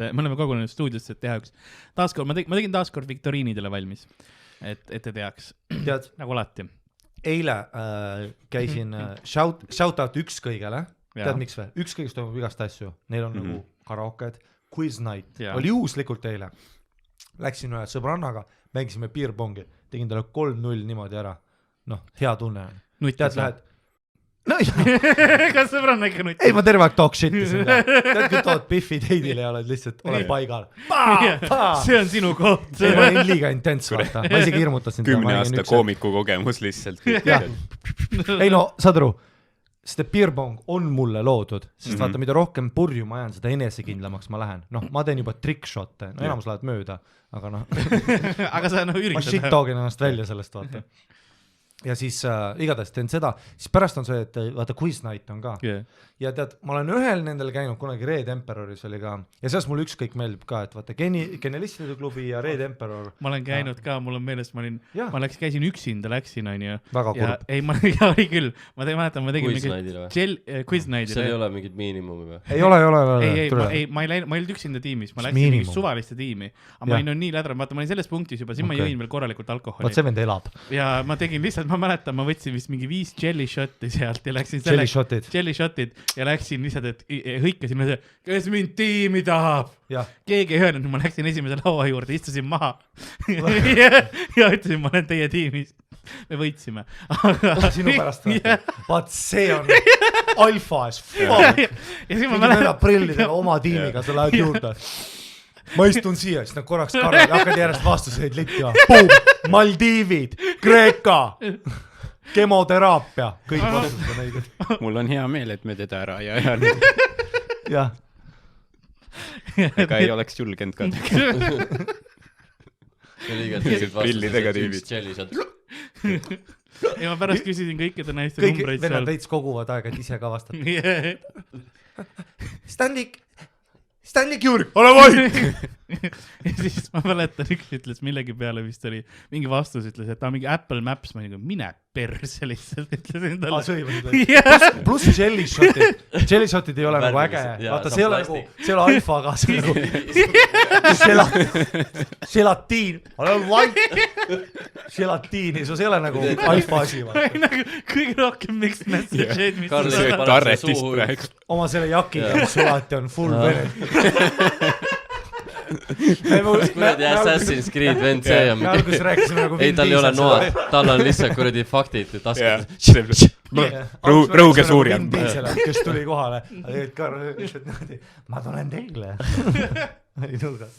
me oleme kogunenud stuudiosse, et teha üks taaskord, ma tegin taaskord viktoriinidele valmis, et te teaks, nagu alati. Eile käisin shout out ükskõigele, tead miks või? Ükskõigest toimub igast asju, neil on nagu karaoked, quiz night, oli juhuslikult eile. Läksin ühe sõbrannaga, mängisime beerpongi, tegin talle 3-0 niimoodi ära. Noh, hea tunne on. Tead, lähed... No, kas sõbranna ikka nutti? Ei, ma terve aeg talk shit'isin. Tead, kui tood Biffi teidile ja oled lihtsalt, ole paigal. See on sinu koht. Ei, ma olin liiga intens, vaata. Ma isegi hirmutasin. 10 aasta koomiku kogemus lihtsalt. Ei no, saad aru, seda beerpong on mulle loodud, sest vaata, mida rohkem purju ma ajan, seda enesekindlamaks ma lähen. Noh, ma teen juba trickshotte, no enamus lähed mööda, aga noh. Aga sa üritad. Ma shit-talgin ennast välja sellest, vaata. Ja siis igatahes teen seda, siis pärast on see, et vaata quiz night on ka. Ja tead, ma olen ühel nendel käinud, kunagi Red Emperoris oli ka, ja selles mul ükskõik meeldib ka, et vaata Genialistide klubi ja Red Emperor. Ma olen käinud ka, mul on meelest, ma käisin üksinda, läksin, on ju. Väga kurb. Ei, oli küll, ma mäletan, ma tegin quiz night'ile. Seal ei ole mingit miinimumi või? Ei ole. Ei, ma ei olnud üksinda tiimis, ma läksin mingit suvaliste tiimi, aga ma olin nii lädra, vaata, ma olin selles punktis juba, siin ma jõin veel korralikult alkoholi. Vaat see vend elab. Ja ma tegin lihtsalt, ma mäletan, ma võtsin vist mingi 5 jelly shotti sealt ja läksin jelly shotid ja läksin lihtsalt, et hõikasin, kes mind tiimi tahab. Keegi ei öelnud, ma läksin esimese laua juurde, istusin maha ja ütlesin, ma olen teie tiimis. Me võitsime. Sinu pärast vaat see on alfa as fuck. Mingi mõnda prillidega oma tiimiga, sa lähed juurde. Ma istun siia, siis nad korraks karvad, hakkad järjest vastuseid litima. Boom, Maldiivid, Kreeka, kemoteraapia, kõik vastused on õiged. Mul on hea meel, et me teda ära ei ajanud. Jah. Ega ei oleks julgenud ka. Prillidega tiivid. Ja ma pärast küsisin kõikide naiste numbreid seal. Kõik vennad veits koguvad aega, et ise ka vastata. Stanley Kubrick, ole vait! Ja siis ma mäletan, üks ütles millegi peale vist oli, mingi vastus ütles, et ta on mingi Apple Maps, ma mine perse lihtsalt, ütlesin talle. Plus jelly shotid ei ole nagu äge, vaata see ei ole nagu, see ei ole alfa, aga see on nagu želatiin, ole vait! Želatiini, see ei ole nagu alfa asi. Kõige rohkem mixed message'id, mis Karretist praegu. Oma selle jakiga, mis sulati on full vene. Kuradi Assassin's Creed vend see ja ei, tal ei ole noad, tal on lihtsalt kuradi faktid taskad. Rõuge suurjad. Kes tuli kohale, ma tulen teile. Oli nõugas.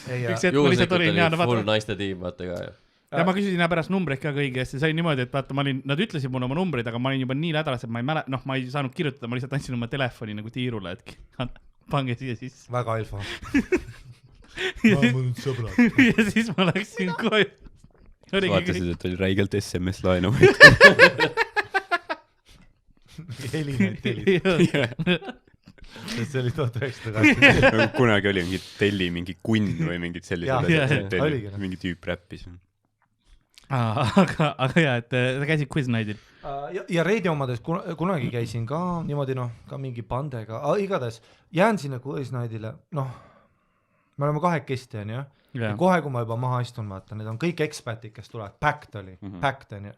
Juhuslikult oli full naiste tiim, vaata ka ju. Ja ma küsisin pärast numbreid ka kõigi eest ja sain niimoodi, et vaata, nad ütlesid mulle oma numbreid, aga ma olin juba nii lädalas, et ma ei saanud kirjutada, ma lihtsalt andsin oma telefoni nagu tiirule, et pange siia sisse. Väga alfa. Ma olen sõbrad. Ja siis ma läksin koju. Vaatasid, et oli räigelt SMS laenu. Heli. See oli 1980. Kunagi oli mingi kunn või mingid sellised, mingi tüüp räppis. Aga jah, et sa käisid quiz night'il. Ja reidi omades kunagi käisin ka niimoodi, ka mingi bandega. Igatahes jään sinna quiz night'ile, me oleme kahekesti, on ju. Ja kohe, kui ma juba maha istun, vaata, need on kõik ekspatid, kes tulevad. Pact oli, Pact on ju.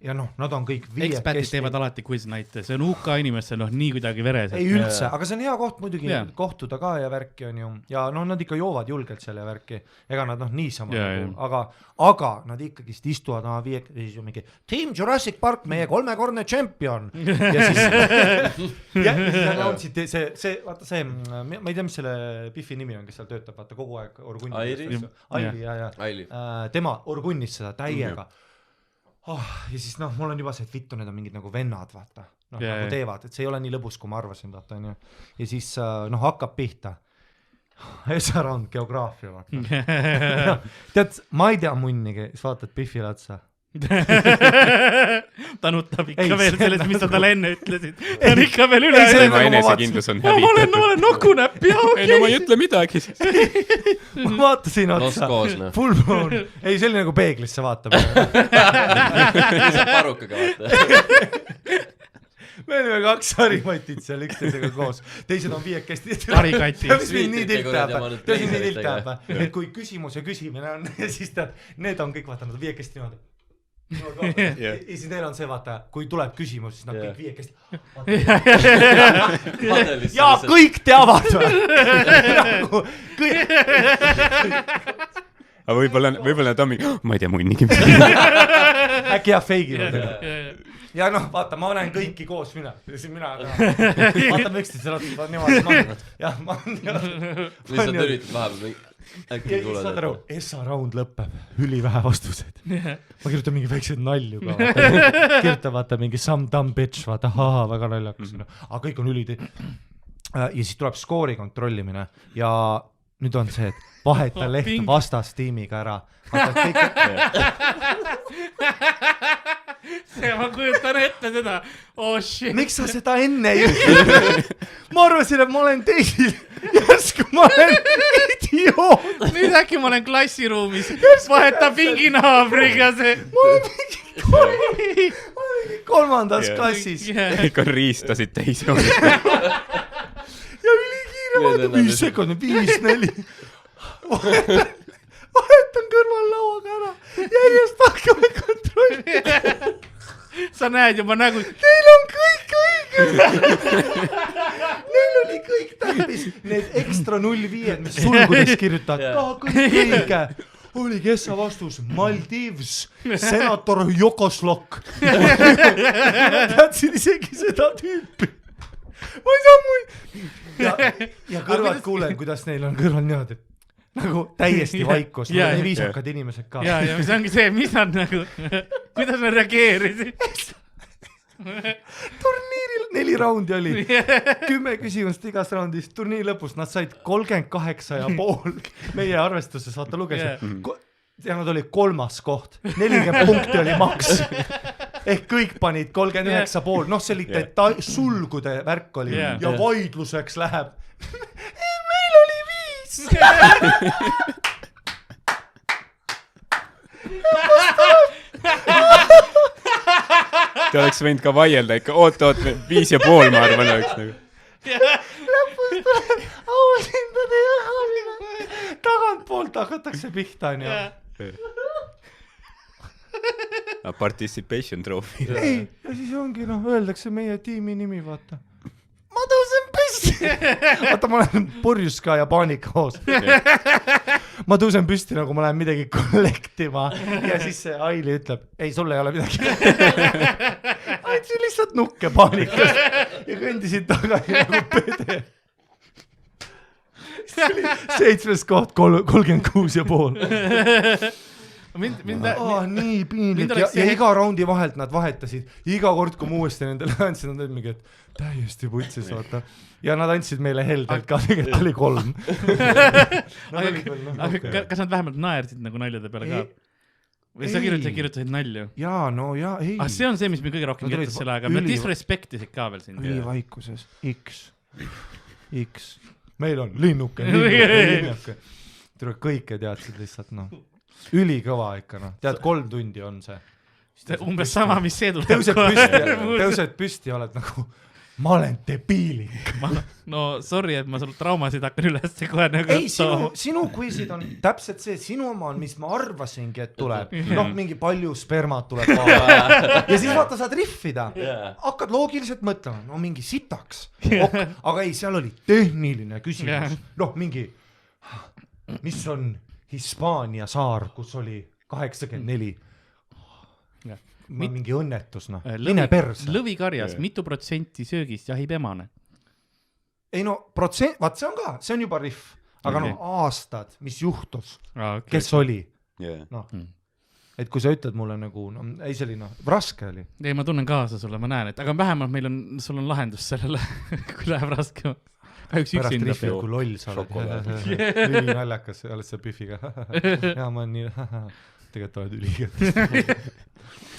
Ja nad on kõik viied ekspatid teevad alati quiz night'e, see on UK inimestel nii kuidagi veres. Ei üldse, aga see on hea koht muidugi kohtuda ka ja värki on ju. Ja nad ikka joovad julgelt selle värki. Ega nad niisama aga nad ikkagist istuvad siis ju mingi Team Jurassic Park, meie 3-korne champion. Ja siis laulsid vaata see, ma ei tea, mis selle Biffi nimi on, kes seal töötab, vaata kogu aeg Orgunnis. Aili. Tema Orgunnis seda täiega. Ja siis mul on juba see, et vittu, need on mingid nagu vennad, vaata, nagu teevad, et see ei ole nii lõbus, kui ma arvasin, vaata, on ju. Ja siis hakkab pihta. Esarand geograafia, vaata. Tead, ma ei tea munnigi, siis vaatad Biffile otsa. Ta nutab ikka veel sellest, mis sa talle enne ütlesid. Ta on ikka veel üle. Ma enesekindlus on hävitatud. Ma olen nokunäpp, ei no ma ei ütle midagi. Ma vaatasin otsa. Full blown. Ei, see oli nagu peeglisse vaatab. Lihtsalt parukaga vaata. me olime 2 harimatit seal üksteisega koos, teised on 5-kesti. Harikati. Mis mind nii tilt teab, et kui küsimus ja küsimine on, ja siis tead, need on kõik vaatanud 5-kesti niimoodi. Ja siis neil on see, vaata, kui tuleb küsimus, siis nad kõik 5-kesti. Ja kõik teavad või? Aga võib-olla nad on mingi, ma ei tea munnigi. Äkki jah feigivad. Ja noh, vaata, ma näen kõiki koos mina ka. Vaatame üksteise ratta, ta on niimoodi. Jah, ma on niimoodi. Lihtsalt üritad vahepeal äkki kuuled. Saad aru, SA round lõpeb, ülivähe vastused. Ma kirjutan mingi väikseid nalju ka. Kirjutan vaata mingi some dumb bitch, vaata, väga naljakas. Aga kõik on ülid. Ja siis tuleb skoori kontrollimine ja nüüd on see, et vaheta leht vastastiimiga ära. See ma kujutan ette seda. Oh shit. Miks sa seda enne ei ütle? Ma arvasin, et ma olen teisil. Järsku ma olen idioot. Nüüd äkki ma olen klassiruumis. Vaheta pinginaabriga see. Ma olen mingi 3. klassis. Kõik on riistasid teisi. Ja ülikiire vaata 5 sekundit, 5-4. Vahetan kõrval lauaga ära. Järjest hakkame kontrollima. Sa näed juba nägu. Neil on kõik õige. Neil oli kõik täppis. Need ekstra 0-5, mis sulgudes kirjutavad. Kõik õige. Oligi essa vastus. Maldives. Senator Jokoslok. Teadsin isegi seda tüüpi. Ma ei saa mui. Ja kõrvad kuulen, kuidas neil on kõrval niimoodi. Nagu täiesti vaikus, nii viisakad inimesed ka. Ja mis ongi see, mis nad nagu, kuidas nad reageerisid? Turniiril 4 raundi oli, 10 küsimust igas raundis, turniiri lõpus nad said 38,5 meie arvestuses, vaata lugesin. Ja nad oli 3. koht, 40 punkti oli maks. Ehk kõik panid 39,5, noh see oli sulgude värk oli ja vaidluseks läheb. Meil oli 5. Te oleks võinud ka vaielda ikka, oot, 5,5 ma arvan oleks nagu. Lõpus tuleb auhindade jagamine. Tagantpoolt hakatakse pihta, on ju. Participation trophy. Ei, ja siis ongi, öeldakse meie tiimi nimi, vaata. Ma tõusen püsti. Vaata, ma olen purjus ka ja paanika hoos. Ma tõusen püsti, nagu ma lähen midagi kollektima ja siis see Aili ütleb, ei, sul ei ole midagi. Aitsin lihtsalt nukke paanikas ja kõndisin tagasi nagu pede. 7. koht, 36,5. Nii piinlik ja iga raundi vahelt nad vahetasid, iga kord kui ma uuesti nendele andsin, nad olid mingi, et täiesti putsis, vaata. Ja nad andsid meile heldelt ka, tegelikult oli 3. Kas nad vähemalt naersid nagu naljade peale ka? Või sa kirjutasid nalju? Jaa, no jaa, ei. See on see, mis me kõige rohkem kirjutas selle aega, me disrespektisid ka veel siin. Ülivaikuses, X. Meil on linnuke. Kõike teadsid lihtsalt, ülikõva ikka, tead, 3 tundi on see. Umbes sama, mis see tuleb. Tõused püsti ja oled nagu, ma olen debiilik. No sorry, et ma sul traumasid hakkan üles kohe nagu. Ei, sinu quizid on täpselt see, sinu oma on, mis ma arvasingi, et tuleb. Mingi palju spermat tuleb. Ja siis vaata, saad riffida. Hakkad loogiliselt mõtlema, mingi sitaks. Aga ei, seal oli tehniline küsimus. Mingi, mis on Hispaania saar, kus oli 84. Mingi õnnetus, mine perse. Lõvikarjas, mitu protsenti söögist jahib emane? Ei protsent, vaat see on ka, see on juba riff. Aga aastad, mis juhtus, kes oli. Et kui sa ütled mulle nagu, ei see oli raske oli. Ei, ma tunnen kaasa sulle, ma näen, et aga vähemalt sul on lahendus sellele, kui läheb raskemaks. Pärast riffi, kui loll sa oled. Üli naljakas, oled sa Biffiga. Ja ma olen nii, tegelikult oled üliga.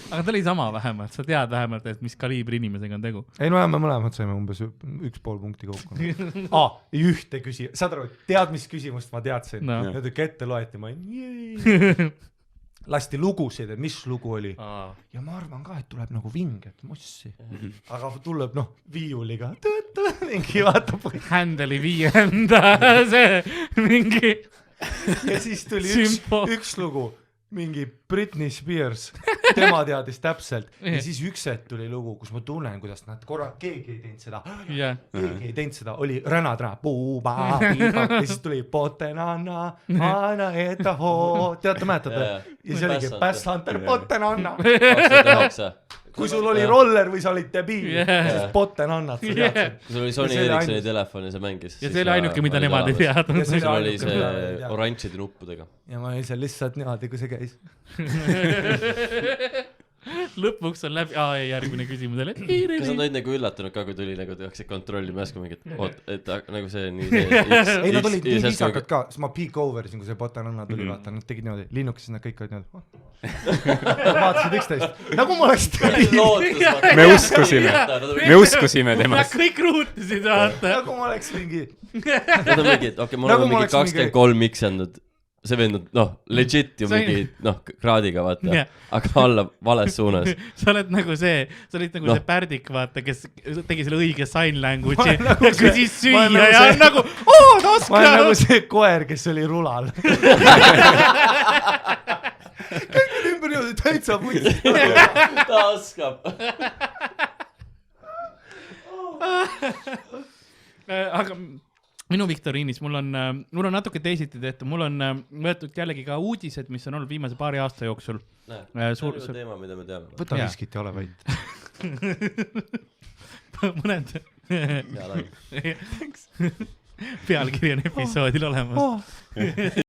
Aga ta oli sama vähemalt, sa tead vähemalt, et mis kaliibri inimesega on tegu. Ei, me mõlemad saime umbes 1,5 punkti kokku. Ühte küsimus, saad aru, tead mis küsimust ma teadsin. Nüüd ette loeti, ma lasti lugusid, et mis lugu oli. Ja ma arvan ka, et tuleb nagu vinget mussi. Aga tuleb viiuliga. Mingi vaatab. Händeli viienda, see mingi. Ja siis tuli üks lugu, mingi Britney Spears. Tema teadis täpselt. Ja siis ükset tuli lugu, kus ma tunnen, kuidas nad keegi ei teinud seda. Keegi ei teinud seda. Oli räna. Ja siis tuli Potenanna, Anna Eta Ho. Teate mäletad? Ja see oligi Bass Hunter, Potenanna. 2009. Kui sul oli roller või sa olid debiil, siis Potenannat sa teadsid. Kui sul oli Sony Ericssoni telefon ja see mängis. Ja see oli ainuke, mida nemad ei teadnud. Ja sul oli see oranžide nuppudega. Ja ma olin seal lihtsalt niimoodi, kui see käis. Lõpuks on läbi, järgmine küsimus oli. Kas nad olid nagu üllatunud ka, kui tuli nagu tehakse kontrolli mäsku mingit, et nagu see nii ei, nad olid nii viisakad ka, siis ma peek oversin, kui see Potenanna tuli, vaata, nad tegid niimoodi, linnukas, nad kõik olid niimoodi. Vaatasid üksteist, nagu ma oleks tõi. Me uskusime temast. Nad kõik ruutisid, vaata. Nagu ma oleks mingi. Nad on mingi, okei, mul on mingi 23 miksanud. See vend on, legit ju mingi, kraadiga, vaata, aga alla vales suunas. Sa olid nagu see Pärdik, vaata, kes tegi selle õige sign language'i ja küsis süüa ja nagu, taska! Ma olen nagu see koer, kes oli rulal. Kõik on ümber jõudnud, täitsa putsi. Ta oskab. Aga minu viktoriinis mul on natuke teisiti tehtud, mul on võetud jällegi ka uudised, mis on olnud viimase paari aasta jooksul. See on teema, mida me teame. Võta viskit ja ole vait. Mõned pealkiri on episoodil olemas.